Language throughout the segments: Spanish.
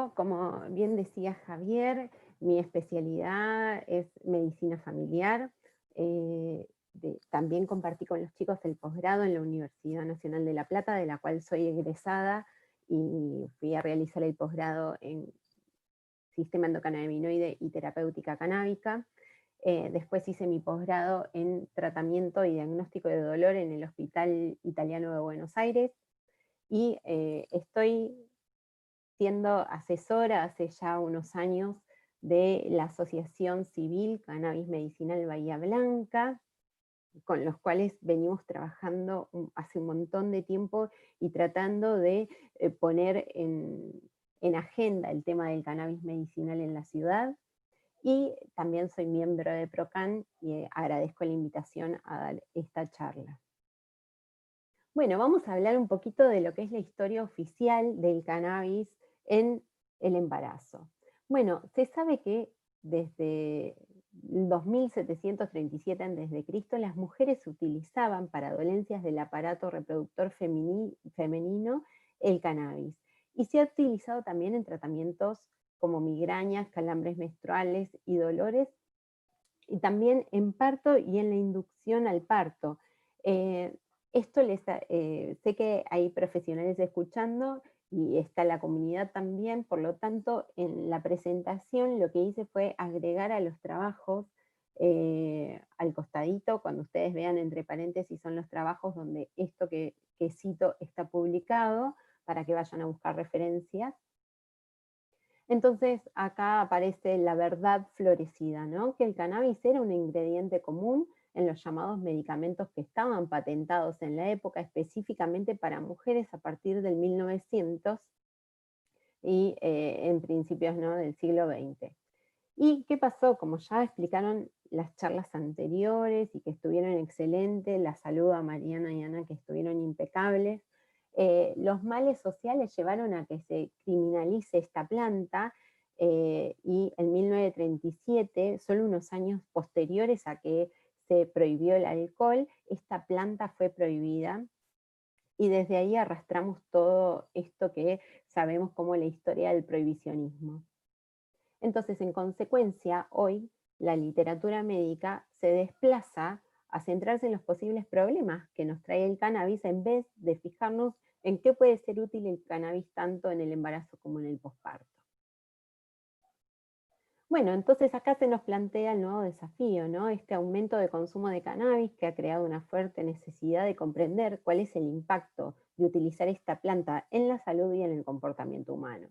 yo, como bien decía Javier, mi especialidad es medicina familiar. También compartí con los chicos el posgrado en la Universidad Nacional de La Plata, de la cual soy egresada, y fui a realizar el posgrado en sistema endocannabinoide y terapéutica canábica. Después hice mi posgrado en tratamiento y diagnóstico de dolor en el Hospital Italiano de Buenos Aires, y estoy siendo asesora hace ya unos años de la Asociación Civil Cannabis Medicinal Bahía Blanca, con los cuales venimos trabajando hace un montón de tiempo y tratando de poner en agenda el tema del cannabis medicinal en la ciudad. Y también soy miembro de PROCAN y agradezco la invitación a dar esta charla. Bueno, vamos a hablar un poquito de lo que es la historia oficial del cannabis en el embarazo. Bueno, se sabe que desde el 2737 a.C. las mujeres utilizaban para dolencias del aparato reproductor femenino el cannabis. Y se ha utilizado también en tratamientos como migrañas, calambres menstruales y dolores, y también en parto y en la inducción al parto. Eh, sé que hay profesionales escuchando y está la comunidad también, por lo tanto, en la presentación lo que hice fue agregar a los trabajos al costadito, cuando ustedes vean entre paréntesis son los trabajos donde esto que cito está publicado, para que vayan a buscar referencias. Entonces acá aparece la verdad florecida, ¿no? Que el cannabis era un ingrediente común en los llamados medicamentos que estaban patentados en la época, específicamente para mujeres a partir del 1900 y en principios, ¿no?, del siglo XX. ¿Y qué pasó? Como ya explicaron las charlas anteriores y que estuvieron excelentes, la saludo a Mariana y Ana que estuvieron impecables, los males sociales llevaron a que se criminalice esta planta, y en 1937, solo unos años posteriores a que se prohibió el alcohol, esta planta fue prohibida, y desde ahí arrastramos todo esto que sabemos como la historia del prohibicionismo. Entonces, en consecuencia, hoy la literatura médica se desplaza a centrarse en los posibles problemas que nos trae el cannabis, en vez de fijarnos en qué puede ser útil el cannabis tanto en el embarazo como en el posparto. Bueno, entonces acá se nos plantea el nuevo desafío, ¿no? Este aumento de consumo de cannabis que ha creado una fuerte necesidad de comprender cuál es el impacto de utilizar esta planta en la salud y en el comportamiento humano.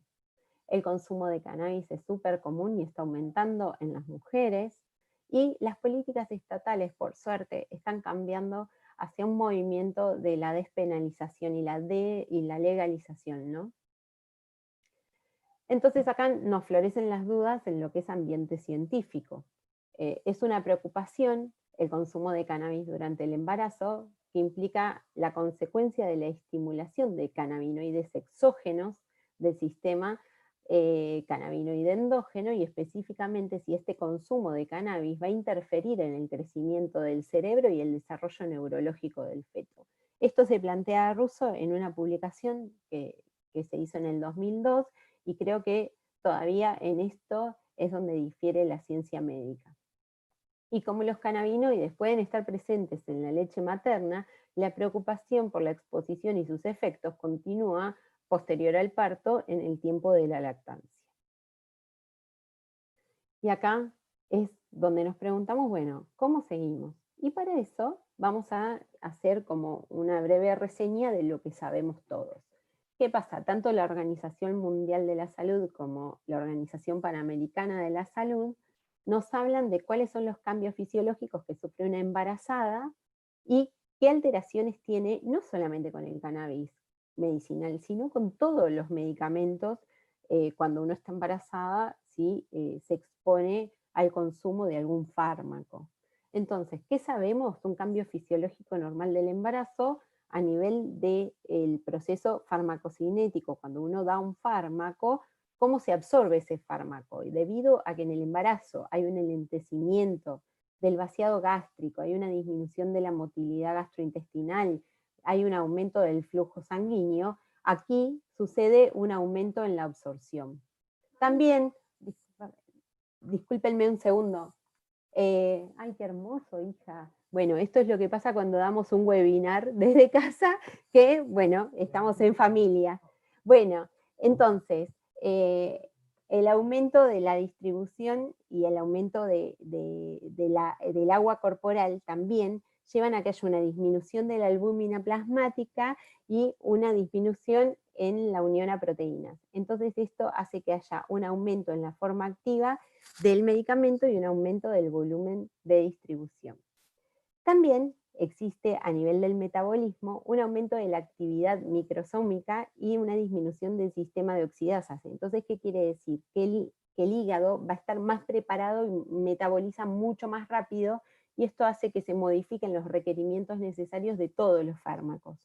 El consumo de cannabis es súper común y está aumentando en las mujeres, y las políticas estatales, por suerte, están cambiando hacia un movimiento de la despenalización y la legalización, ¿no? Entonces acá nos florecen las dudas en lo que es ambiente científico. Es una preocupación el consumo de cannabis durante el embarazo, que implica la consecuencia de la estimulación de cannabinoides exógenos del sistema cannabinoide endógeno, y específicamente si este consumo de cannabis va a interferir en el crecimiento del cerebro y el desarrollo neurológico del feto. Esto se plantea Russo en una publicación que se hizo en el 2002, y creo que todavía en esto es donde difiere la ciencia médica. Y como los cannabinoides pueden estar presentes en la leche materna, la preocupación por la exposición y sus efectos continúa posterior al parto en el tiempo de la lactancia. Y acá es donde nos preguntamos, bueno, ¿cómo seguimos? Y para eso vamos a hacer como una breve reseña de lo que sabemos todos. ¿Qué pasa? Tanto la Organización Mundial de la Salud como la Organización Panamericana de la Salud nos hablan de cuáles son los cambios fisiológicos que sufre una embarazada y qué alteraciones tiene, no solamente con el cannabis medicinal, sino con todos los medicamentos cuando uno está embarazada, si se expone al consumo de algún fármaco. Entonces, ¿qué sabemos? Un cambio fisiológico normal del embarazo a nivel del proceso farmacocinético. Cuando uno da un fármaco, ¿cómo se absorbe ese fármaco? Y debido a que en el embarazo hay un enlentecimiento del vaciado gástrico, hay una disminución de la motilidad gastrointestinal, hay un aumento del flujo sanguíneo, aquí sucede un aumento en la absorción. También, discúlpenme un segundo. Ay, qué hermoso, hija. Bueno, esto es lo que pasa cuando damos un webinar desde casa, que, bueno, estamos en familia. Bueno, entonces, el aumento de la distribución y el aumento del agua corporal también llevan a que haya una disminución de la albúmina plasmática y una disminución en la unión a proteínas. Entonces esto hace que haya un aumento en la forma activa del medicamento y un aumento del volumen de distribución. También existe a nivel del metabolismo un aumento de la actividad microsómica y una disminución del sistema de oxidasas. Entonces, ¿qué quiere decir? Que el hígado va a estar más preparado y metaboliza mucho más rápido, y esto hace que se modifiquen los requerimientos necesarios de todos los fármacos.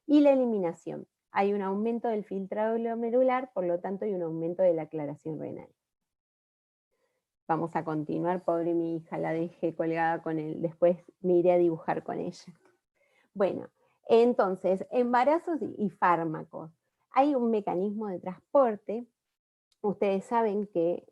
Y la eliminación. Hay un aumento del filtrado glomerular, por lo tanto hay un aumento de la aclaración renal. Vamos a continuar, pobre mi hija, la dejé colgada con él, después me iré a dibujar con ella. Bueno, entonces, embarazos y fármacos. Hay un mecanismo de transporte. Ustedes saben que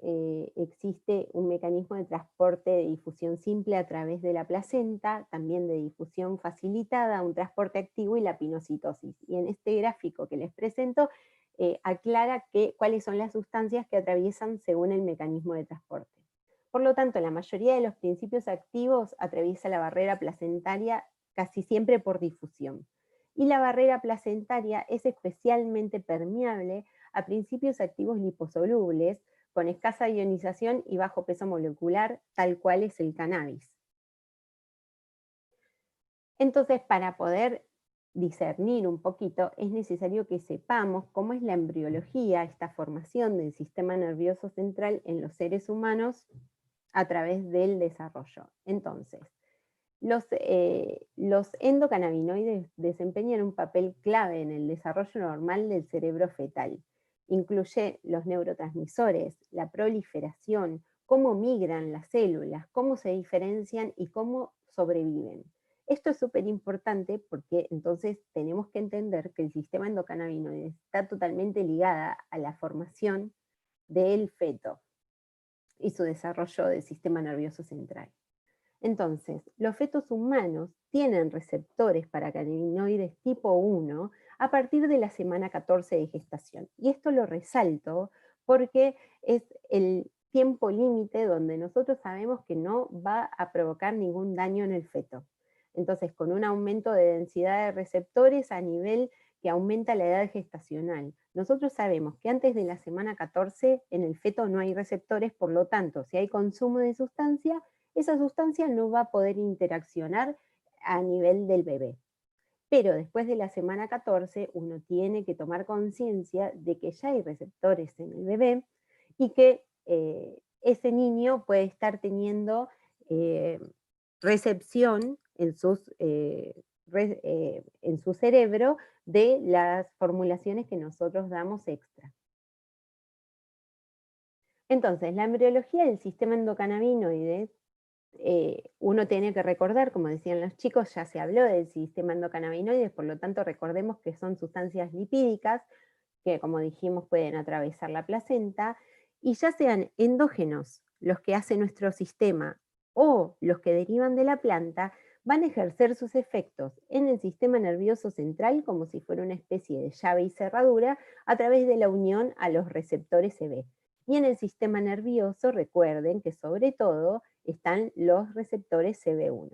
existe un mecanismo de transporte de difusión simple a través de la placenta, también de difusión facilitada, un transporte activo y la pinocitosis. Y en este gráfico que les presento, aclara cuáles son las sustancias que atraviesan según el mecanismo de transporte. Por lo tanto, la mayoría de los principios activos atraviesa la barrera placentaria casi siempre por difusión. Y la barrera placentaria es especialmente permeable a principios activos liposolubles con escasa ionización y bajo peso molecular, tal cual es el cannabis. Entonces, para poder discernir un poquito, es necesario que sepamos cómo es la embriología, esta formación del sistema nervioso central en los seres humanos a través del desarrollo. Entonces, los endocannabinoides desempeñan un papel clave en el desarrollo normal del cerebro fetal. Incluye los neurotransmisores, la proliferación, cómo migran las células, cómo se diferencian y cómo sobreviven. Esto es súper importante porque entonces tenemos que entender que el sistema endocannabinoide está totalmente ligada a la formación del feto y su desarrollo del sistema nervioso central. Entonces, los fetos humanos tienen receptores para cannabinoides tipo 1 a partir de la semana 14 de gestación. Y esto lo resalto porque es el tiempo límite donde nosotros sabemos que no va a provocar ningún daño en el feto. Entonces, con un aumento de densidad de receptores a nivel que aumenta la edad gestacional. Nosotros sabemos que antes de la semana 14 en el feto no hay receptores, por lo tanto, si hay consumo de sustancia, esa sustancia no va a poder interaccionar a nivel del bebé. Pero después de la semana 14 uno tiene que tomar conciencia de que ya hay receptores en el bebé y que ese niño puede estar teniendo recepción en su cerebro de las formulaciones que nosotros damos extra. Entonces, la embriología del sistema endocannabinoide, uno tiene que recordar, como decían los chicos, ya se habló del sistema endocannabinoide, por lo tanto recordemos que son sustancias lipídicas que, como dijimos, pueden atravesar la placenta, y ya sean endógenos, los que hace nuestro sistema, o los que derivan de la planta, van a ejercer sus efectos en el sistema nervioso central como si fuera una especie de llave y cerradura a través de la unión a los receptores CB. Y en el sistema nervioso, recuerden que sobre todo están los receptores CB1.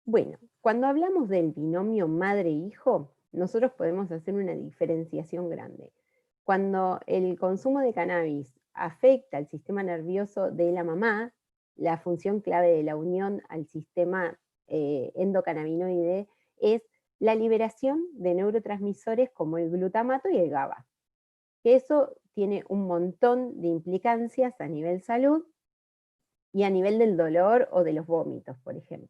Bueno, cuando hablamos del binomio madre-hijo, nosotros podemos hacer una diferenciación grande. Cuando el consumo de cannabis afecta al sistema nervioso de la mamá, la función clave de la unión al sistema endocannabinoide es la liberación de neurotransmisores como el glutamato y el GABA. Que eso tiene un montón de implicancias a nivel salud y a nivel del dolor o de los vómitos, por ejemplo.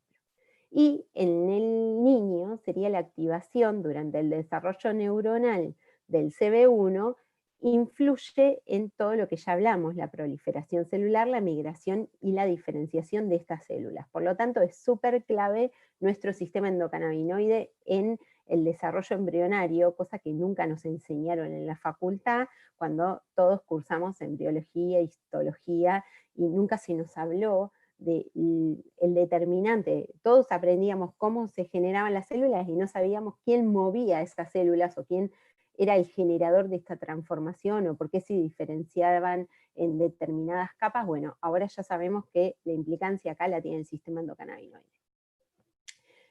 Y en el niño sería la activación durante el desarrollo neuronal del CB1, influye en todo lo que ya hablamos, la proliferación celular, la migración y la diferenciación de estas células. Por lo tanto, es súper clave nuestro sistema endocannabinoide en el desarrollo embrionario, cosa que nunca nos enseñaron en la facultad cuando todos cursamos embriología, histología, y nunca se nos habló del determinante. Todos aprendíamos cómo se generaban las células y no sabíamos quién movía esas células o quién era el generador de esta transformación o por qué se diferenciaban en determinadas capas. Bueno, ahora ya sabemos que la implicancia acá la tiene el sistema endocannabinoide.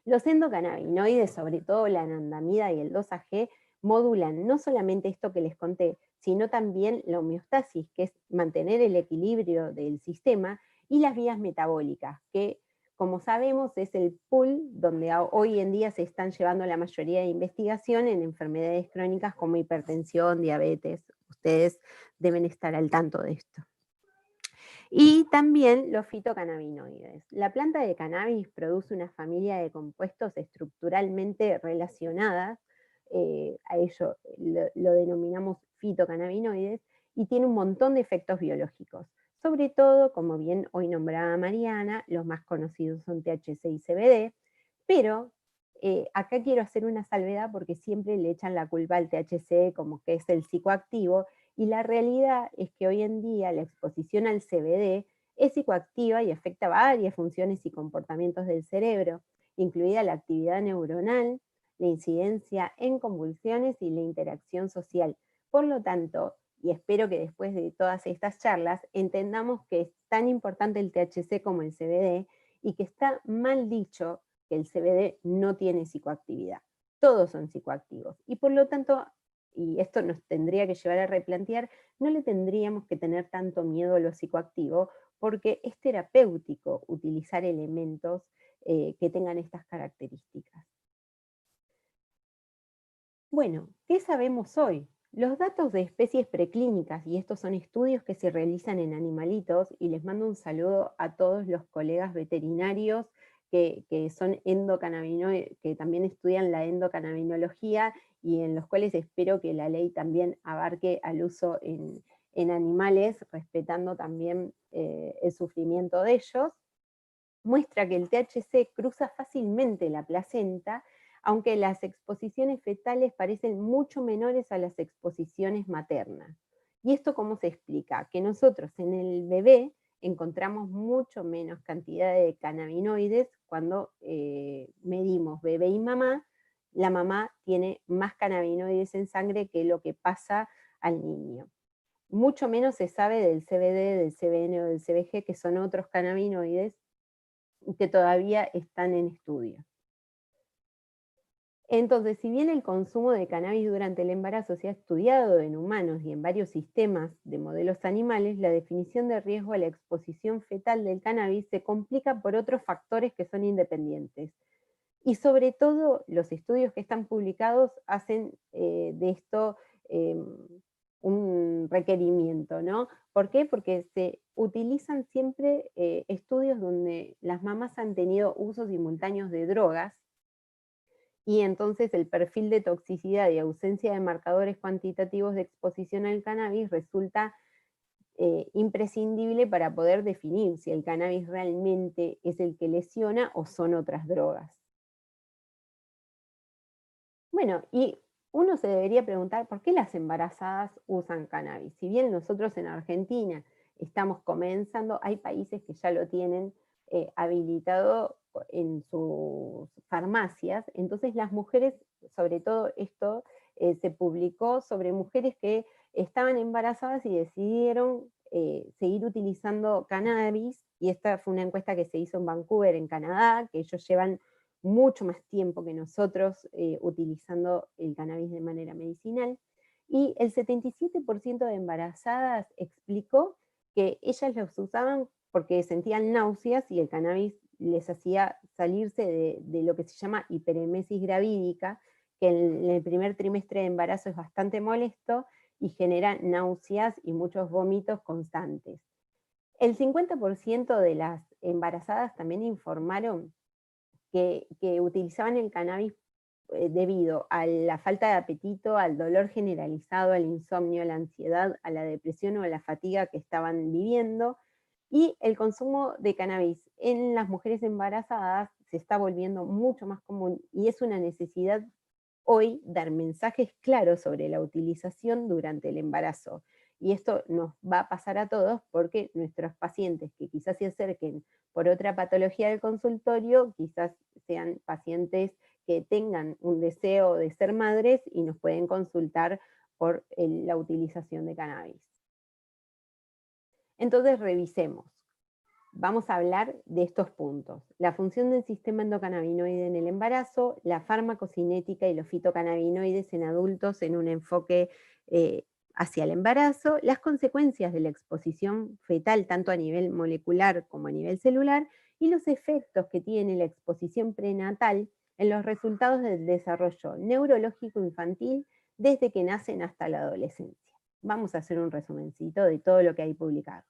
Los endocannabinoides, sobre todo la anandamida y el 2-AG, modulan no solamente esto que les conté, sino también la homeostasis, que es mantener el equilibrio del sistema, y las vías metabólicas, que como sabemos es el pool donde hoy en día se están llevando la mayoría de investigación en enfermedades crónicas como hipertensión, diabetes. Ustedes deben estar al tanto de esto. Y también los fitocannabinoides. La planta de cannabis produce una familia de compuestos estructuralmente relacionadas, a ello lo denominamos fitocannabinoides, y tiene un montón de efectos biológicos. Sobre todo, como bien hoy nombraba Mariana, los más conocidos son THC y CBD, pero acá quiero hacer una salvedad porque siempre le echan la culpa al THC como que es el psicoactivo, y la realidad es que hoy en día la exposición al CBD es psicoactiva y afecta varias funciones y comportamientos del cerebro, incluida la actividad neuronal, la incidencia en convulsiones y la interacción social. Por lo tanto, y espero que después de todas estas charlas entendamos que es tan importante el THC como el CBD y que está mal dicho que el CBD no tiene psicoactividad. Todos son psicoactivos y por lo tanto, y esto nos tendría que llevar a replantear, no le tendríamos que tener tanto miedo a lo psicoactivo porque es terapéutico utilizar elementos que tengan estas características. Bueno, ¿qué sabemos hoy? Los datos de especies preclínicas, y estos son estudios que se realizan en animalitos, y les mando un saludo a todos los colegas veterinarios que son endocannabinoides, que también estudian la endocannabinología, y en los cuales espero que la ley también abarque al uso en animales, respetando también el sufrimiento de ellos. Muestra que el THC cruza fácilmente la placenta, aunque las exposiciones fetales parecen mucho menores a las exposiciones maternas. ¿Y esto cómo se explica? Que nosotros en el bebé encontramos mucho menos cantidad de cannabinoides cuando medimos bebé y mamá. La mamá tiene más cannabinoides en sangre que lo que pasa al niño. Mucho menos se sabe del CBD, del CBN o del CBG, que son otros cannabinoides que todavía están en estudio. Entonces, si bien el consumo de cannabis durante el embarazo se ha estudiado en humanos y en varios sistemas de modelos animales, la definición de riesgo a la exposición fetal del cannabis se complica por otros factores que son independientes. Y sobre todo, los estudios que están publicados hacen de esto un requerimiento, ¿no? ¿Por qué? Porque se utilizan siempre estudios donde las mamás han tenido usos simultáneos de drogas, y entonces el perfil de toxicidad y ausencia de marcadores cuantitativos de exposición al cannabis resulta imprescindible para poder definir si el cannabis realmente es el que lesiona o son otras drogas. Bueno, y uno se debería preguntar por qué las embarazadas usan cannabis. Si bien nosotros en Argentina estamos comenzando, hay países que ya lo tienen habilitado en sus farmacias. Entonces las mujeres, sobre todo esto se publicó sobre mujeres que estaban embarazadas y decidieron seguir utilizando cannabis, y esta fue una encuesta que se hizo en Vancouver, en Canadá, que ellos llevan mucho más tiempo que nosotros utilizando el cannabis de manera medicinal, y el 77% de embarazadas explicó que ellas los usaban porque sentían náuseas y el cannabis les hacía salirse de lo que se llama hiperemesis gravídica, que en el primer trimestre de embarazo es bastante molesto y genera náuseas y muchos vómitos constantes. El 50% de las embarazadas también informaron que utilizaban el cannabis debido a la falta de apetito, al dolor generalizado, al insomnio, a la ansiedad, a la depresión o a la fatiga que estaban viviendo. Y el consumo de cannabis en las mujeres embarazadas se está volviendo mucho más común y es una necesidad hoy dar mensajes claros sobre la utilización durante el embarazo. Y esto nos va a pasar a todos porque nuestros pacientes que quizás se acerquen por otra patología del consultorio, quizás sean pacientes que tengan un deseo de ser madres y nos pueden consultar por la utilización de cannabis. Entonces revisemos. Vamos a hablar de estos puntos: la función del sistema endocannabinoide en el embarazo, la farmacocinética y los fitocannabinoides en adultos en un enfoque hacia el embarazo, las consecuencias de la exposición fetal tanto a nivel molecular como a nivel celular, y los efectos que tiene la exposición prenatal en los resultados del desarrollo neurológico infantil desde que nacen hasta la adolescencia. Vamos a hacer un resumencito de todo lo que hay publicado.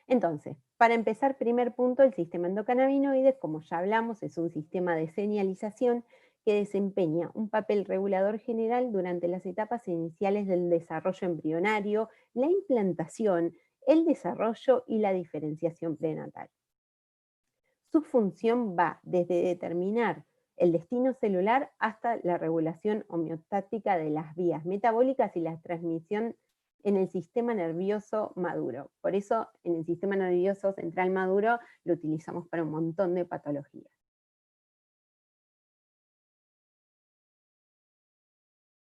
Entonces, para empezar, primer punto, el sistema endocannabinoide, como ya hablamos, es un sistema de señalización que desempeña un papel regulador general durante las etapas iniciales del desarrollo embrionario, la implantación, el desarrollo y la diferenciación prenatal. Su función va desde determinar el destino celular hasta la regulación homeostática de las vías metabólicas y la transmisión en el sistema nervioso maduro. Por eso en el sistema nervioso central maduro lo utilizamos para un montón de patologías.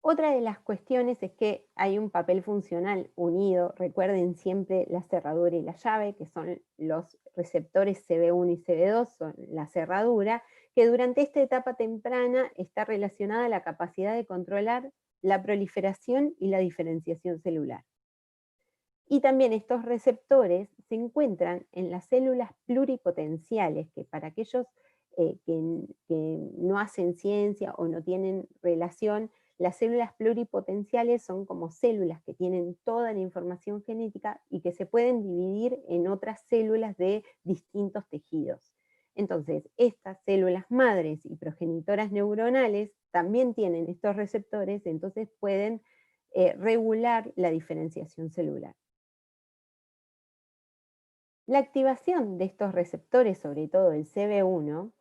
Otra de las cuestiones es que hay un papel funcional unido. Recuerden siempre la cerradura y la llave, que son los receptores CB1 y CB2, son la cerradura, que durante esta etapa temprana está relacionada a la capacidad de controlar la proliferación y la diferenciación celular. Y también estos receptores se encuentran en las células pluripotenciales, que para aquellos que no hacen ciencia o no tienen relación, las células pluripotenciales son como células que tienen toda la información genética y que se pueden dividir en otras células de distintos tejidos. Entonces, estas células madres y progenitoras neuronales también tienen estos receptores, entonces pueden regular la diferenciación celular. La activación de estos receptores, sobre todo el CB1,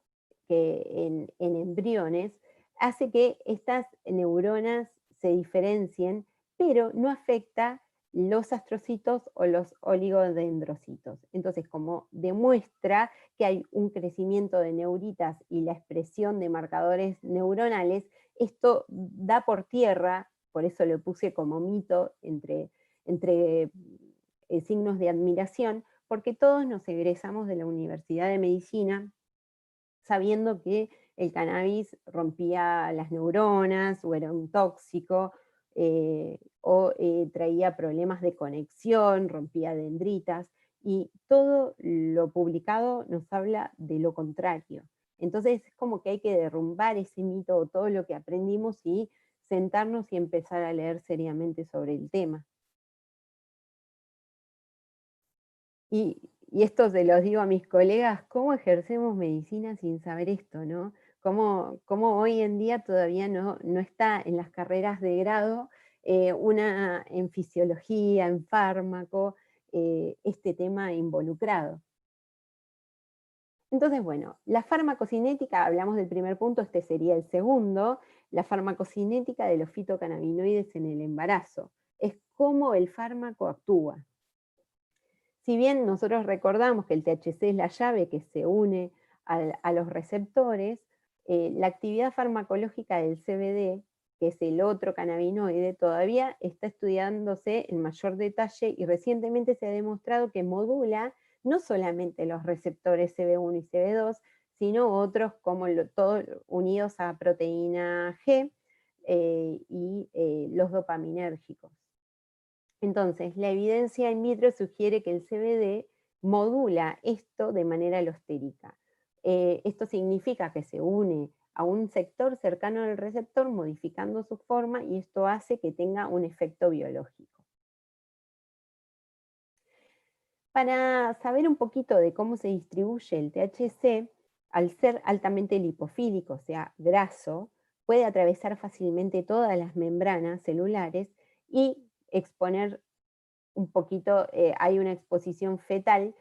que en embriones, hace que estas neuronas se diferencien, pero no afecta los astrocitos o los oligodendrocitos. Entonces, como demuestra que hay un crecimiento de neuritas y la expresión de marcadores neuronales, esto da por tierra, por eso lo puse como mito entre signos de admiración, porque todos nos egresamos de la Universidad de Medicina sabiendo que el cannabis rompía las neuronas o era un tóxico, o traía problemas de conexión, rompía dendritas, y todo lo publicado nos habla de lo contrario. Entonces es como que hay que derrumbar ese mito o todo lo que aprendimos y sentarnos y empezar a leer seriamente sobre el tema. Y esto se los digo a mis colegas: ¿cómo ejercemos medicina sin saber esto, no? ¿Cómo hoy en día todavía no está en las carreras de grado una en fisiología, en fármaco, este tema involucrado? Entonces, bueno, la farmacocinética, hablamos del primer punto, este sería el segundo, la farmacocinética de los fitocannabinoides en el embarazo. Es cómo el fármaco actúa. Si bien nosotros recordamos que el THC es la llave que se une a los receptores, la actividad farmacológica del CBD, que es el otro cannabinoide, todavía está estudiándose en mayor detalle y recientemente se ha demostrado que modula no solamente los receptores CB1 y CB2, sino otros como todos unidos a proteína G y los dopaminérgicos. Entonces, la evidencia in vitro sugiere que el CBD modula esto de manera alostérica. Esto significa que se une a un sector cercano al receptor modificando su forma, y esto hace que tenga un efecto biológico. Para saber un poquito de cómo se distribuye el THC, al ser altamente lipofílico, o sea, graso, puede atravesar fácilmente todas las membranas celulares y exponer un poquito, hay una exposición fetal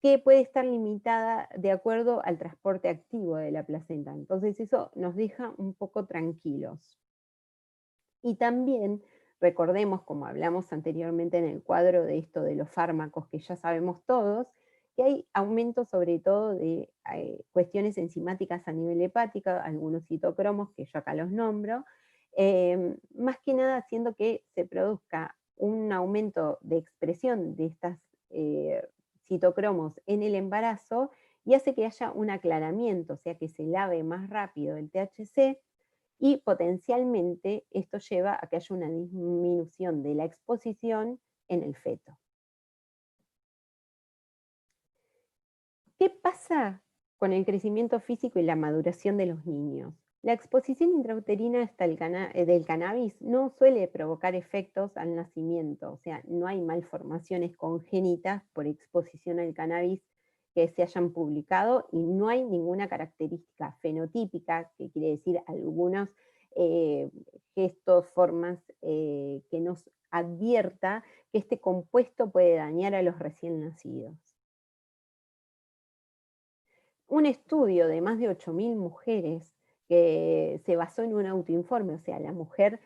que puede estar limitada de acuerdo al transporte activo de la placenta. Entonces eso nos deja un poco tranquilos. Y también recordemos, como hablamos anteriormente en el cuadro de esto de los fármacos que ya sabemos todos, que hay aumento sobre todo de cuestiones enzimáticas a nivel hepático, algunos citocromos que yo acá los nombro, más que nada haciendo que se produzca un aumento de expresión de estas eh, citocromos en el embarazo y hace que haya un aclaramiento, o sea que se lave más rápido el THC y potencialmente esto lleva a que haya una disminución de la exposición en el feto. ¿Qué pasa con el crecimiento físico y la maduración de los niños? La exposición intrauterina hasta del cannabis no suele provocar efectos al nacimiento, o sea, no hay malformaciones congénitas por exposición al cannabis que se hayan publicado y no hay ninguna característica fenotípica, que quiere decir algunos eh, gestos, formas que nos advierta que este compuesto puede dañar a los recién nacidos. Un estudio de más de 8.000 mujeres que se basó en un autoinforme, o sea, la mujer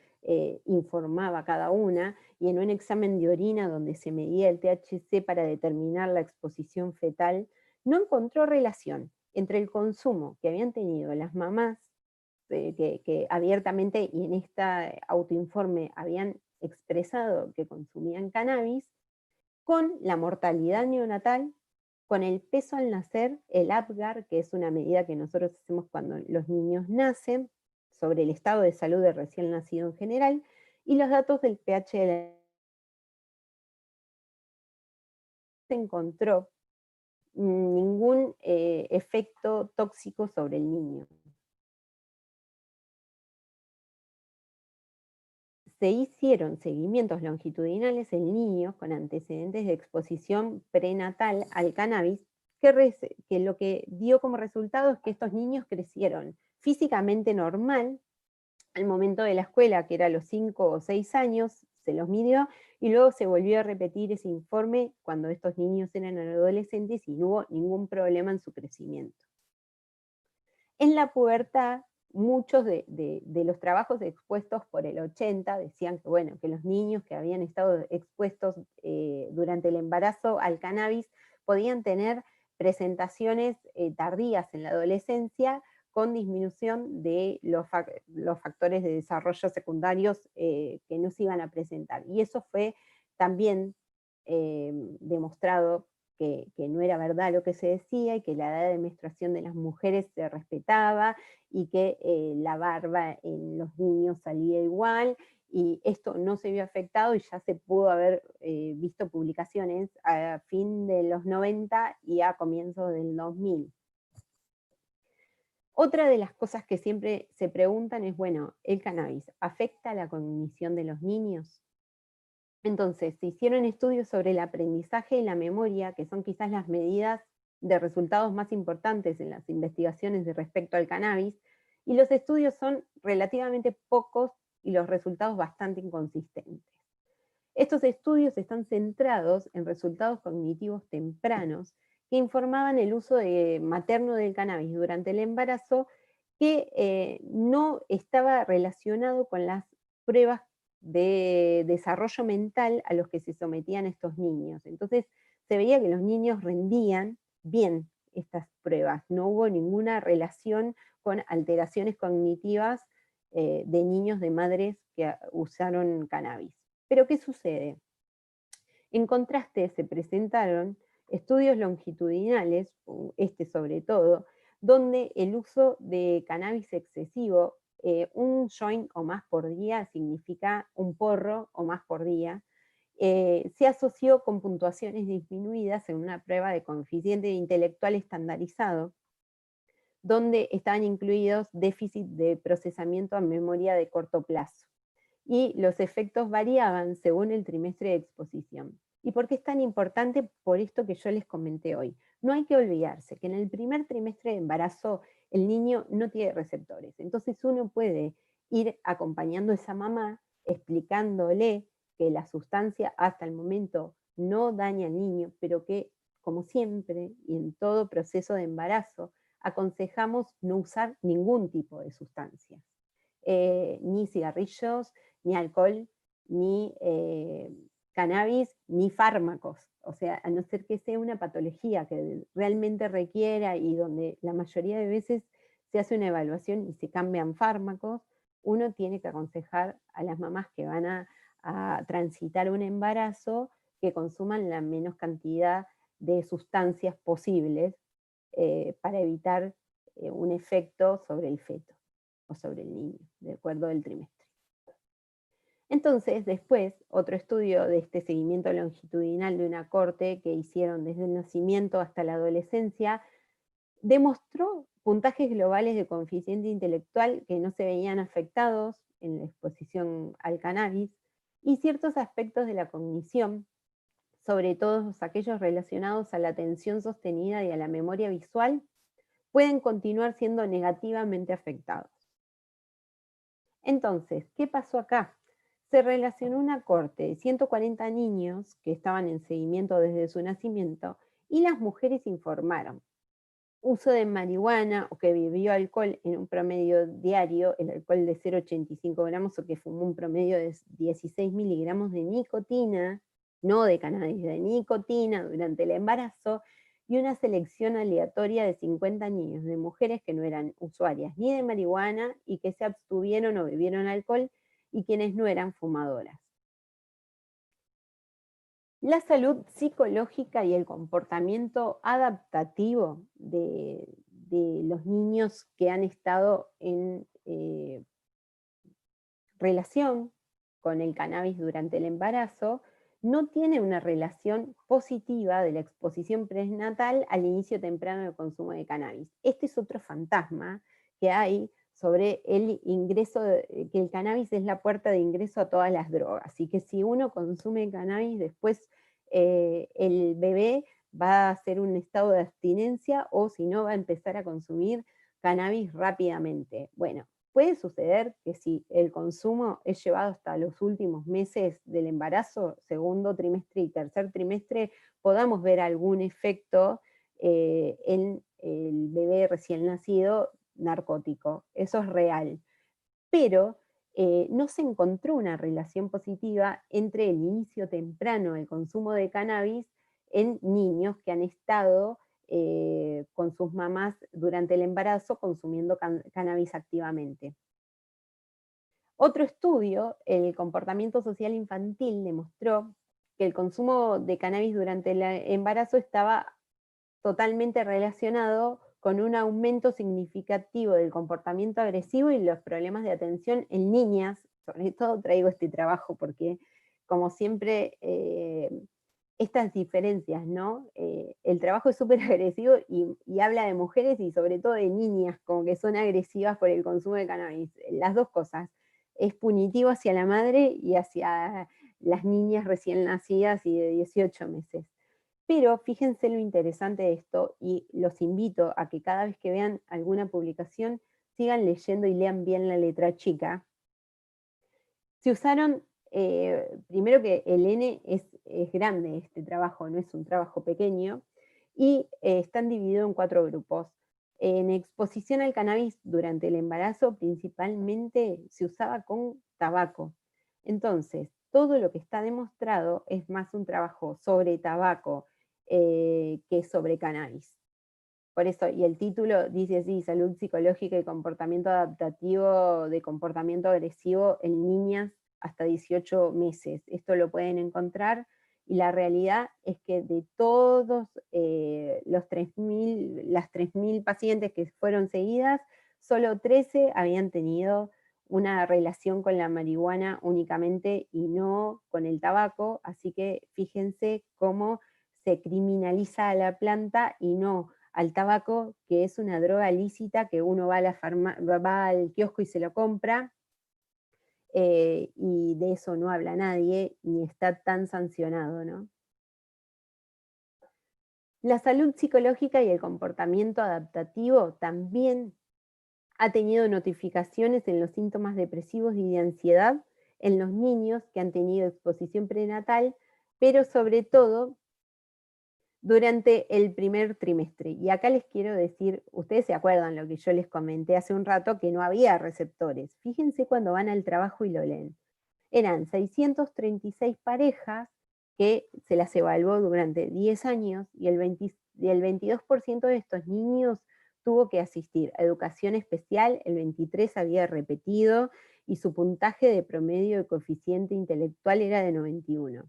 informaba a cada una, y en un examen de orina donde se medía el THC para determinar la exposición fetal, no encontró relación entre el consumo que habían tenido las mamás, que abiertamente y en este autoinforme habían expresado que consumían cannabis, con la mortalidad neonatal, con el peso al nacer, el APGAR, que es una medida que nosotros hacemos cuando los niños nacen, sobre el estado de salud del recién nacido en general, y los datos del pH de la... se encontró ningún efecto tóxico sobre el niño. Se hicieron seguimientos longitudinales en niños con antecedentes de exposición prenatal al cannabis, que lo que dio como resultado es que estos niños crecieron físicamente normal al momento de la escuela, que era a los 5 o 6 años, se los midió, y luego se volvió a repetir ese informe cuando estos niños eran adolescentes y no hubo ningún problema en su crecimiento. En la pubertad, muchos de los trabajos expuestos por el 80 decían que, bueno, que los niños que habían estado expuestos durante el embarazo al cannabis podían tener presentaciones tardías en la adolescencia con disminución de los factores de desarrollo secundarios que no se iban a presentar. Y eso fue también demostrado que no era verdad lo que se decía y que la edad de menstruación de las mujeres se respetaba y que la barba en los niños salía igual, y esto no se vio afectado y ya se pudo haber visto publicaciones a fin de los 90 y a comienzos del 2000. Otra de las cosas que siempre se preguntan es, bueno, ¿el cannabis afecta la cognición de los niños? Entonces, se hicieron estudios sobre el aprendizaje y la memoria, que son quizás las medidas de resultados más importantes en las investigaciones de respecto al cannabis, y los estudios son relativamente pocos y los resultados bastante inconsistentes. Estos estudios están centrados en resultados cognitivos tempranos que informaban el uso materno del cannabis durante el embarazo, que no estaba relacionado con las pruebas de desarrollo mental a los que se sometían estos niños. Entonces se veía que los niños rendían bien estas pruebas, no hubo ninguna relación con alteraciones cognitivas de niños de madres que usaron cannabis. Pero ¿qué sucede? En contraste, se presentaron estudios longitudinales, este sobre todo, donde el uso de cannabis excesivo, un joint o más por día significa un porro o más por día, se asoció con puntuaciones disminuidas en una prueba de coeficiente intelectual estandarizado, donde estaban incluidos déficit de procesamiento a memoria de corto plazo. Y los efectos variaban según el trimestre de exposición. ¿Y por qué es tan importante? Por esto que yo les comenté hoy. No hay que olvidarse que en el primer trimestre de embarazo el niño no tiene receptores. Entonces uno puede ir acompañando a esa mamá, explicándole que la sustancia hasta el momento no daña al niño, pero que como siempre, y en todo proceso de embarazo, aconsejamos no usar ningún tipo de sustancias, ni cigarrillos, ni alcohol, ni cannabis, ni fármacos. O sea, a no ser que sea una patología que realmente requiera y donde la mayoría de veces se hace una evaluación y se cambian fármacos, uno tiene que aconsejar a las mamás que van a transitar un embarazo que consuman la menos cantidad de sustancias posibles para evitar un efecto sobre el feto o sobre el niño, de acuerdo al trimestre. Entonces, después, otro estudio de este seguimiento longitudinal de una corte que hicieron desde el nacimiento hasta la adolescencia, demostró puntajes globales de coeficiente intelectual que no se veían afectados en la exposición al cannabis y ciertos aspectos de la cognición, sobre todo aquellos relacionados a la atención sostenida y a la memoria visual, pueden continuar siendo negativamente afectados. Entonces, ¿qué pasó acá? Se relacionó una corte de 140 niños que estaban en seguimiento desde su nacimiento y las mujeres informaron uso de marihuana o que bebió alcohol en un promedio diario, el alcohol de 0,85 gramos o que fumó un promedio de 16 miligramos de nicotina, no de cannabis, de nicotina durante el embarazo, y una selección aleatoria de 50 niños de mujeres que no eran usuarias ni de marihuana y que se abstuvieron o bebieron alcohol y quienes no eran fumadoras. La salud psicológica y el comportamiento adaptativo de los niños que han estado en relación con el cannabis durante el embarazo no tiene una relación positiva de la exposición prenatal al inicio temprano del consumo de cannabis. Este es otro fantasma que hay sobre el ingreso, que el cannabis es la puerta de ingreso a todas las drogas, y que si uno consume cannabis, después el bebé va a hacer un estado de abstinencia o si no va a empezar a consumir cannabis rápidamente. Bueno, puede suceder que si el consumo es llevado hasta los últimos meses del embarazo, segundo trimestre y tercer trimestre, podamos ver algún efecto en el bebé recién nacido narcótico. Eso es real. Pero no se encontró una relación positiva entre el inicio temprano del consumo de cannabis en niños que han estado con sus mamás durante el embarazo consumiendo cannabis activamente. Otro estudio, el comportamiento social infantil, demostró que el consumo de cannabis durante el embarazo estaba totalmente relacionado con un aumento significativo del comportamiento agresivo y los problemas de atención en niñas. Sobre todo traigo este trabajo porque, como siempre, estas diferencias, ¿no? El trabajo es súper agresivo y habla de mujeres y sobre todo de niñas, como que son agresivas por el consumo de cannabis. Las dos cosas. Es punitivo hacia la madre y hacia las niñas recién nacidas y de 18 meses. Pero fíjense lo interesante de esto y los invito a que cada vez que vean alguna publicación sigan leyendo y lean bien la letra chica. Se usaron, primero que el N es grande este trabajo, no es un trabajo pequeño, y están divididos en 4 grupos. En exposición al cannabis durante el embarazo principalmente se usaba con tabaco. Entonces, todo lo que está demostrado es más un trabajo sobre tabaco que sobre cannabis. Por eso, y el título dice así, salud psicológica y comportamiento adaptativo de comportamiento agresivo en niñas hasta 18 meses. Esto lo pueden encontrar y la realidad es que de todos las 3.000 pacientes que fueron seguidas, solo 13 habían tenido una relación con la marihuana únicamente y no con el tabaco, así que fíjense cómo se criminaliza a la planta y no al tabaco, que es una droga lícita que uno va va al kiosco y se lo compra, y de eso no habla nadie, ni está tan sancionado, ¿no? La salud psicológica y el comportamiento adaptativo también ha tenido notificaciones en los síntomas depresivos y de ansiedad en los niños que han tenido exposición prenatal, pero sobre todo durante el primer trimestre. Y acá les quiero decir, ustedes se acuerdan lo que yo les comenté hace un rato, que no había receptores. Fíjense cuando van al trabajo y lo leen. Eran 636 parejas que se las evaluó durante 10 años y el 22% de estos niños tuvo que asistir a educación especial, el 23% había repetido y su puntaje de promedio de coeficiente intelectual era de 91.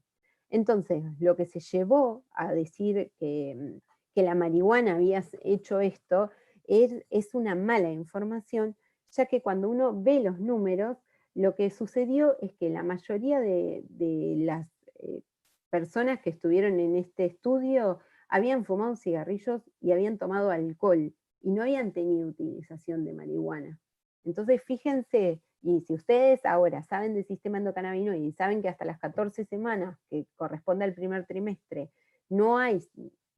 Entonces, lo que se llevó a decir que la marihuana había hecho esto es una mala información, ya que cuando uno ve los números, lo que sucedió es que la mayoría de las personas que estuvieron en este estudio habían fumado cigarrillos y habían tomado alcohol y no habían tenido utilización de marihuana. Entonces, fíjense, y si ustedes ahora saben del sistema endocannabinoide y saben que hasta las 14 semanas, que corresponde al primer trimestre, no hay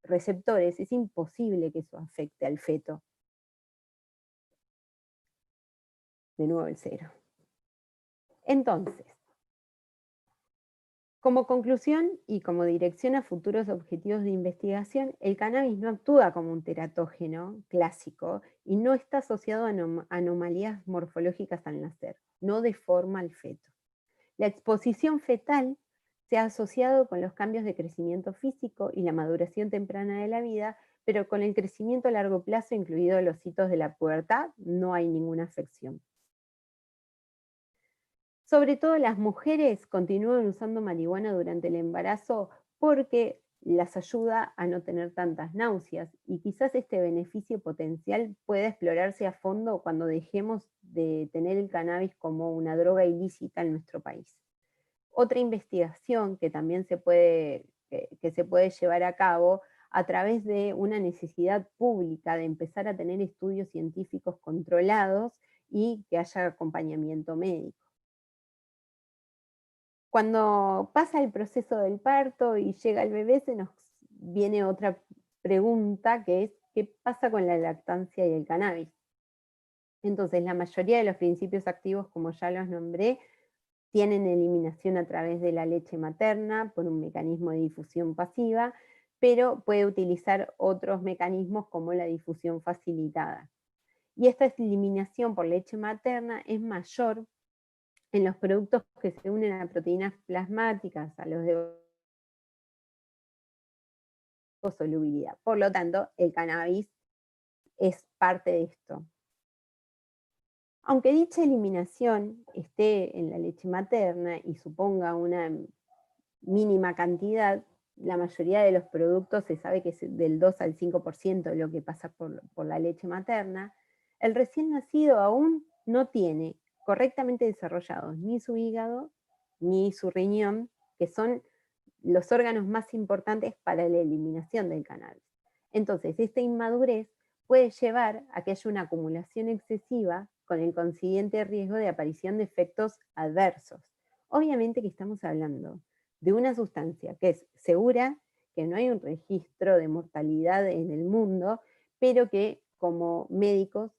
receptores, es imposible que eso afecte al feto. De nuevo el cero. Entonces, como conclusión y como dirección a futuros objetivos de investigación, el cannabis no actúa como un teratógeno clásico y no está asociado a anomalías morfológicas al nacer, no deforma al feto. La exposición fetal se ha asociado con los cambios de crecimiento físico y la maduración temprana de la vida, pero con el crecimiento a largo plazo, incluidos los hitos de la pubertad, no hay ninguna afección. Sobre todo las mujeres continúan usando marihuana durante el embarazo porque las ayuda a no tener tantas náuseas y quizás este beneficio potencial pueda explorarse a fondo cuando dejemos de tener el cannabis como una droga ilícita en nuestro país. Otra investigación que también que se puede llevar a cabo a través de una necesidad pública de empezar a tener estudios científicos controlados y que haya acompañamiento médico. Cuando pasa el proceso del parto y llega el bebé, se nos viene otra pregunta que es, ¿qué pasa con la lactancia y el cannabis? Entonces, la mayoría de los principios activos, como ya los nombré, tienen eliminación a través de la leche materna por un mecanismo de difusión pasiva, pero puede utilizar otros mecanismos como la difusión facilitada. Y esta eliminación por leche materna es mayor en los productos que se unen a proteínas plasmáticas, a los de solubilidad. Por lo tanto, el cannabis es parte de esto. Aunque dicha eliminación esté en la leche materna y suponga una mínima cantidad, la mayoría de los productos se sabe que es del 2 al 5% lo que pasa por la leche materna, el recién nacido aún no tiene correctamente desarrollados ni su hígado ni su riñón, que son los órganos más importantes para la eliminación del cannabis. Entonces, esta inmadurez puede llevar a que haya una acumulación excesiva con el consiguiente riesgo de aparición de efectos adversos. Obviamente que estamos hablando de una sustancia que es segura, que no hay un registro de mortalidad en el mundo, pero que como médicos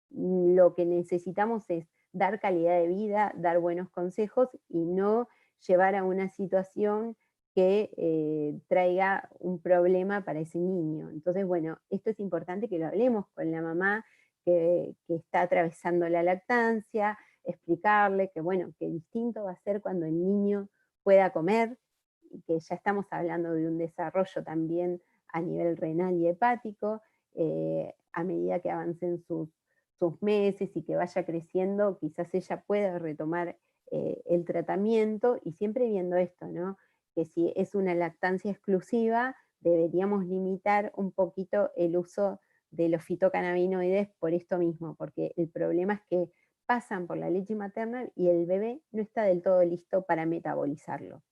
lo que necesitamos es dar calidad de vida, dar buenos consejos y no llevar a una situación que traiga un problema para ese niño. Entonces, bueno, esto es importante que lo hablemos con la mamá que está atravesando la lactancia, explicarle que, bueno, que distinto va a ser cuando el niño pueda comer, y que ya estamos hablando de un desarrollo también a nivel renal y hepático, a medida que avancen sus meses y que vaya creciendo, quizás ella pueda retomar el tratamiento y siempre viendo esto, ¿no? Que si es una lactancia exclusiva, deberíamos limitar un poquito el uso de los fitocannabinoides por esto mismo, porque el problema es que pasan por la leche materna y el bebé no está del todo listo para metabolizarlo.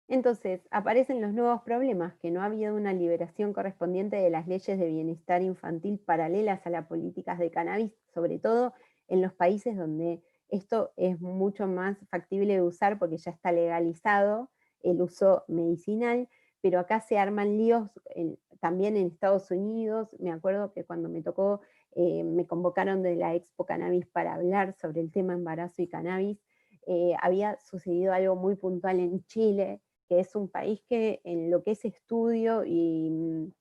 Entonces, aparecen los nuevos problemas, que no ha habido una liberación correspondiente de las leyes de bienestar infantil paralelas a las políticas de cannabis, sobre todo en los países donde esto es mucho más factible de usar porque ya está legalizado el uso medicinal, pero acá se arman líos también en Estados Unidos. Me acuerdo que cuando me tocó, me convocaron de la Expo Cannabis para hablar sobre el tema embarazo y cannabis, había sucedido algo muy puntual en Chile, que es un país que en lo que es estudio y,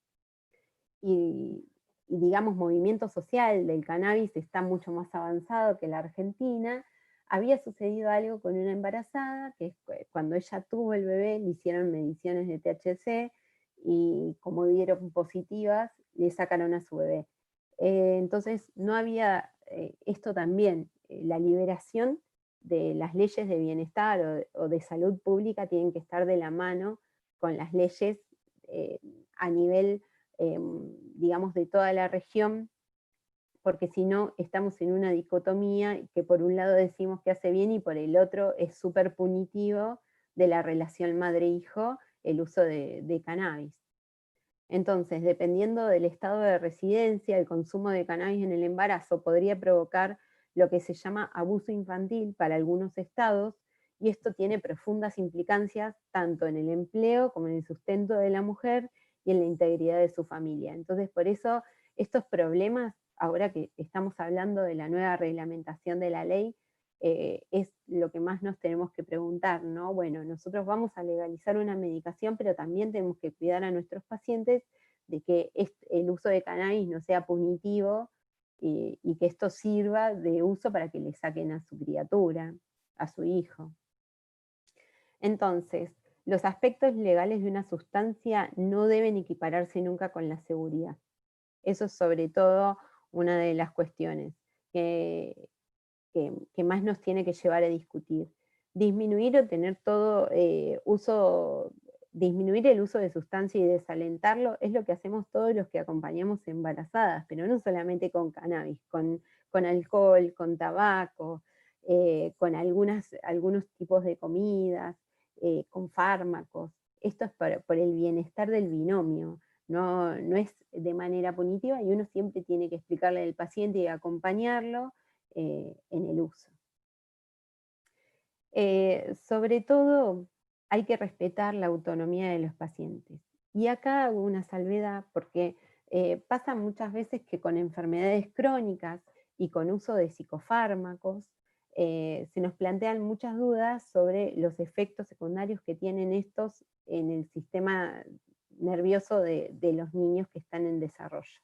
y, digamos, movimiento social del cannabis está mucho más avanzado que la Argentina. Había sucedido algo con una embarazada, que cuando ella tuvo el bebé le hicieron mediciones de THC y como dieron positivas, le sacaron a su bebé. Entonces no había, esto también, la liberación de las leyes de bienestar o de salud pública tienen que estar de la mano con las leyes a nivel digamos, de toda la región, porque si no estamos en una dicotomía que por un lado decimos que hace bien y por el otro es súper punitivo de la relación madre-hijo el uso de cannabis. Entonces, dependiendo del estado de residencia, el consumo de cannabis en el embarazo podría provocar lo que se llama abuso infantil para algunos estados, y esto tiene profundas implicancias tanto en el empleo como en el sustento de la mujer y en la integridad de su familia. Entonces, por eso estos problemas, ahora que estamos hablando de la nueva reglamentación de la ley, es lo que más nos tenemos que preguntar, ¿no? Bueno, nosotros vamos a legalizar una medicación, pero también tenemos que cuidar a nuestros pacientes de que el uso de cannabis no sea punitivo y que esto sirva de uso para que le saquen a su criatura, a su hijo. Entonces, los aspectos legales de una sustancia no deben equipararse nunca con la seguridad. Eso es sobre todo una de las cuestiones que más nos tiene que llevar a discutir. Disminuir o tener todo disminuir el uso de sustancia y desalentarlo es lo que hacemos todos los que acompañamos embarazadas, pero no solamente con cannabis, con alcohol, con tabaco, con algunos tipos de comidas, con fármacos. Esto es por el bienestar del binomio, no es de manera punitiva y uno siempre tiene que explicarle al paciente y acompañarlo en el uso. Sobre todo, hay que respetar la autonomía de los pacientes. Y acá hago una salvedad porque pasa muchas veces que con enfermedades crónicas y con uso de psicofármacos, se nos plantean muchas dudas sobre los efectos secundarios que tienen estos en el sistema nervioso de los niños que están en desarrollo.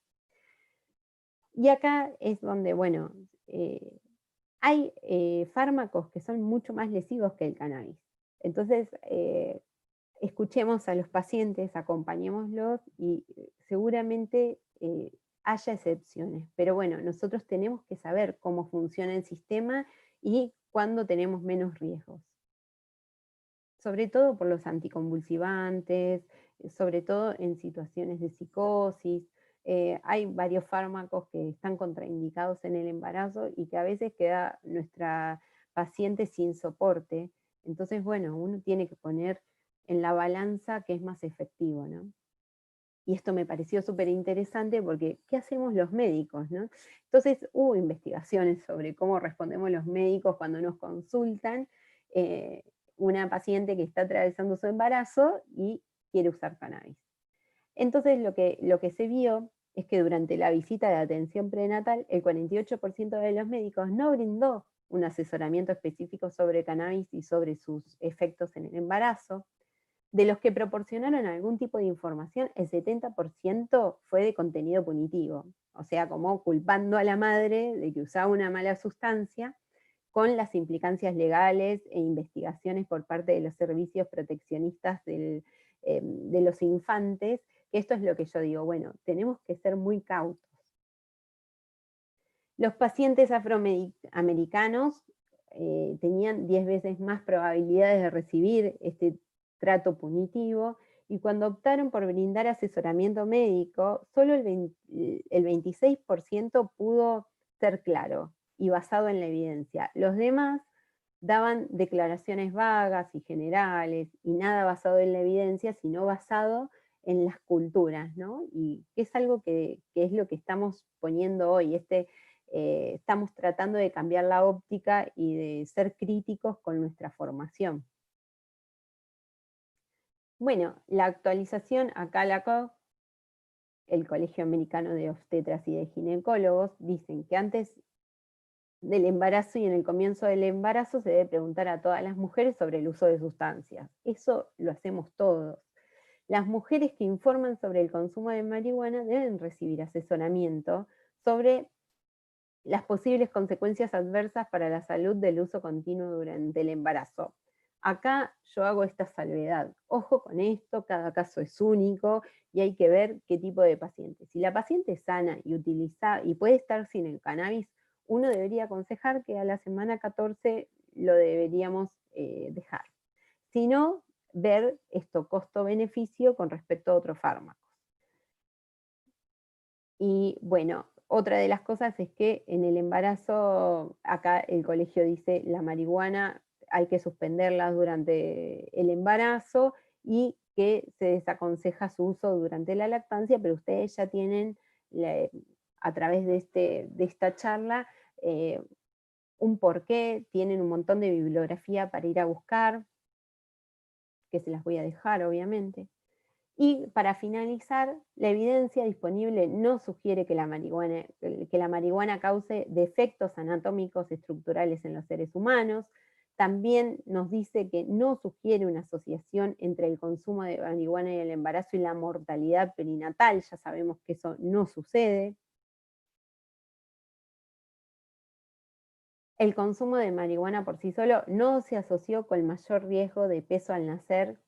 Y acá es donde, bueno, hay fármacos que son mucho más lesivos que el cannabis. Entonces, escuchemos a los pacientes, acompañémoslos y seguramente haya excepciones. Pero bueno, nosotros tenemos que saber cómo funciona el sistema y cuándo tenemos menos riesgos. Sobre todo por los anticonvulsivantes, sobre todo en situaciones de psicosis. Hay varios fármacos que están contraindicados en el embarazo y que a veces queda nuestra paciente sin soporte. Entonces, bueno, uno tiene que poner en la balanza qué es más efectivo, ¿no? Y esto me pareció súper interesante porque, ¿qué hacemos los médicos, no? Entonces, hubo investigaciones sobre cómo respondemos los médicos cuando nos consultan una paciente que está atravesando su embarazo y quiere usar cannabis. Entonces, lo que se vio es que durante la visita de atención prenatal, el 48% de los médicos no brindó un asesoramiento específico sobre cannabis y sobre sus efectos en el embarazo. De los que proporcionaron algún tipo de información, el 70% fue de contenido punitivo, o sea, como culpando a la madre de que usaba una mala sustancia, con las implicancias legales e investigaciones por parte de los servicios proteccionistas de los infantes, que esto es lo que yo digo, bueno, tenemos que ser muy cautos. Los pacientes afroamericanos tenían 10 veces más probabilidades de recibir este trato punitivo, y cuando optaron por brindar asesoramiento médico, solo el 26% pudo ser claro y basado en la evidencia. Los demás daban declaraciones vagas y generales y nada basado en la evidencia, sino basado en las culturas, ¿no? Y que es algo que es lo que estamos poniendo hoy, estamos tratando de cambiar la óptica y de ser críticos con nuestra formación. Bueno, la actualización acá el Colegio Americano de Obstetras y de Ginecólogos, dicen que antes del embarazo, y en el comienzo del embarazo se debe preguntar a todas las mujeres sobre el uso de sustancias. Eso lo hacemos todos. Las mujeres que informan sobre el consumo de marihuana deben recibir asesoramiento sobre las posibles consecuencias adversas para la salud del uso continuo durante el embarazo. Acá yo hago esta salvedad. Ojo con esto, cada caso es único y hay que ver qué tipo de paciente. Si la paciente es sana y utiliza y puede estar sin el cannabis, uno debería aconsejar que a la semana 14 lo deberíamos dejar. Si no, ver esto costo-beneficio con respecto a otros fármacos. Y bueno, otra de las cosas es que en el embarazo, acá el colegio dice la marihuana hay que suspenderla durante el embarazo y que se desaconseja su uso durante la lactancia, pero ustedes ya tienen a través de esta charla eh, un porqué, tienen un montón de bibliografía para ir a buscar, que se las voy a dejar obviamente. Y para finalizar, la evidencia disponible no sugiere que la marihuana cause defectos anatómicos estructurales en los seres humanos. También nos dice que no sugiere una asociación entre el consumo de marihuana y el embarazo y la mortalidad perinatal. Ya sabemos que eso no sucede. El consumo de marihuana por sí solo no se asoció con mayor riesgo de peso al nacer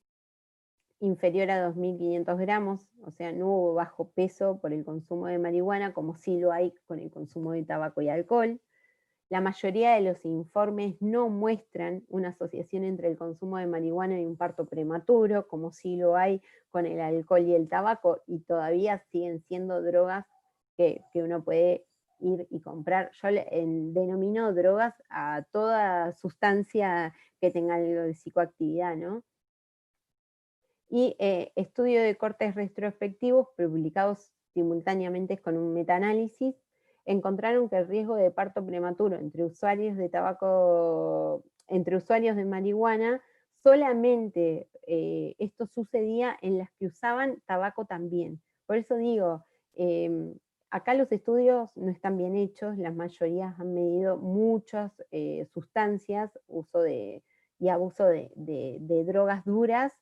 inferior a 2.500 gramos, o sea, no hubo bajo peso por el consumo de marihuana, como sí lo hay con el consumo de tabaco y alcohol. La mayoría de los informes no muestran una asociación entre el consumo de marihuana y un parto prematuro, como sí lo hay con el alcohol y el tabaco, y todavía siguen siendo drogas que uno puede ir y comprar. Yo denomino drogas a toda sustancia que tenga algo de psicoactividad, ¿no? Y estudio de cortes retrospectivos publicados simultáneamente con un metaanálisis encontraron que el riesgo de parto prematuro entre usuarios de tabaco, entre usuarios de marihuana, solamente esto sucedía en las que usaban tabaco también. Por eso digo, acá los estudios no están bien hechos, las mayorías han medido muchas sustancias, y abuso de drogas duras,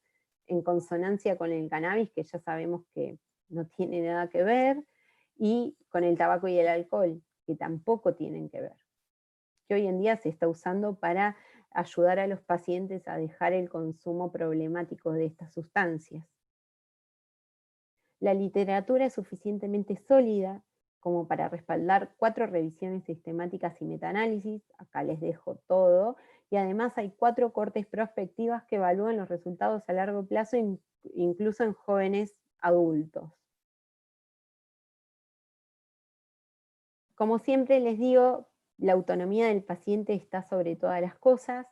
en consonancia con el cannabis, que ya sabemos que no tiene nada que ver, y con el tabaco y el alcohol, que tampoco tienen que ver, que hoy en día se está usando para ayudar a los pacientes a dejar el consumo problemático de estas sustancias. La literatura es suficientemente sólida como para respaldar 4 revisiones sistemáticas y metaanálisis, acá les dejo todo, y además hay 4 cortes prospectivas que evalúan los resultados a largo plazo, incluso en jóvenes adultos. Como siempre les digo, la autonomía del paciente está sobre todas las cosas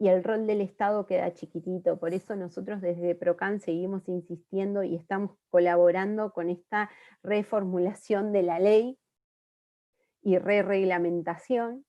y el rol del Estado queda chiquitito. Por eso nosotros desde PROCAN seguimos insistiendo y estamos colaborando con esta reformulación de la ley y re-reglamentación.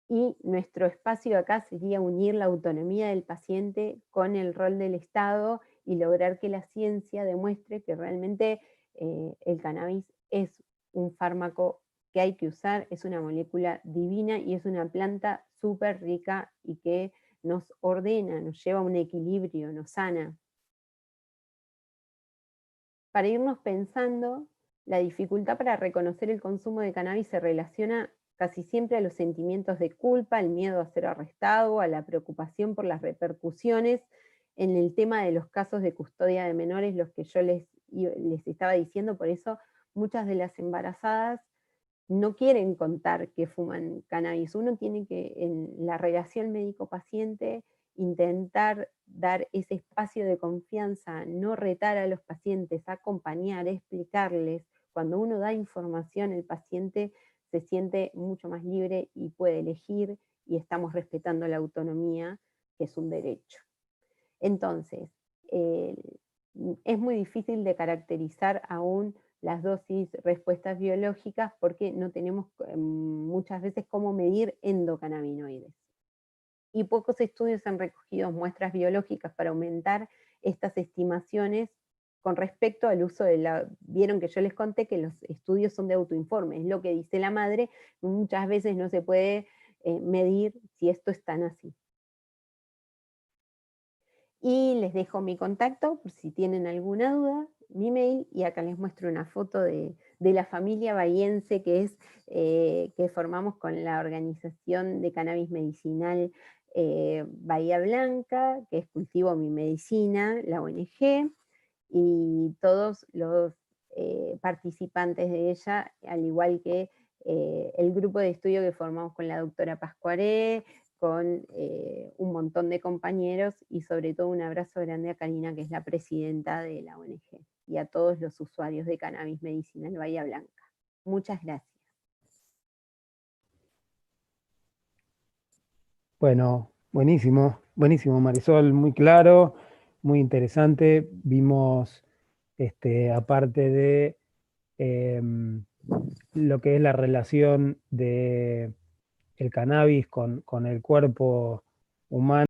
Y nuestro espacio acá sería unir la autonomía del paciente con el rol del Estado y lograr que la ciencia demuestre que realmente el cannabis es un fármaco que hay que usar, es una molécula divina y es una planta súper rica y que nos ordena, nos lleva a un equilibrio, nos sana. Para irnos pensando, la dificultad para reconocer el consumo de cannabis se relaciona casi siempre a los sentimientos de culpa, al miedo a ser arrestado, a la preocupación por las repercusiones en el tema de los casos de custodia de menores, los que yo les estaba diciendo. Por eso muchas de las embarazadas no quieren contar que fuman cannabis. Uno tiene que, en la relación médico-paciente, intentar dar ese espacio de confianza, no retar a los pacientes, acompañar, explicarles. Cuando uno da información, el paciente se siente mucho más libre y puede elegir, y estamos respetando la autonomía, que es un derecho. Entonces, eh, es muy difícil de caracterizar aún las dosis respuestas biológicas porque no tenemos muchas veces cómo medir endocannabinoides. Y pocos estudios han recogido muestras biológicas para aumentar estas estimaciones con respecto al uso de vieron que yo les conté que los estudios son de autoinforme, es lo que dice la madre, muchas veces no se puede medir si esto es tan así. Y les dejo mi contacto por si tienen alguna duda, mi mail, y acá les muestro una foto de la familia bahiense que formamos con la organización de cannabis medicinal Bahía Blanca, que es Cultivo Mi Medicina, la ONG, y todos los participantes de ella, al igual que el grupo de estudio que formamos con la doctora Pascuaré, con un montón de compañeros, y sobre todo un abrazo grande a Karina, que es la presidenta de la ONG, y a todos los usuarios de cannabis medicinal Bahía Blanca. Muchas gracias. Bueno, buenísimo, buenísimo, Marisol, muy claro, muy interesante. Vimos, aparte de lo que es la relación de el cannabis con el cuerpo humano.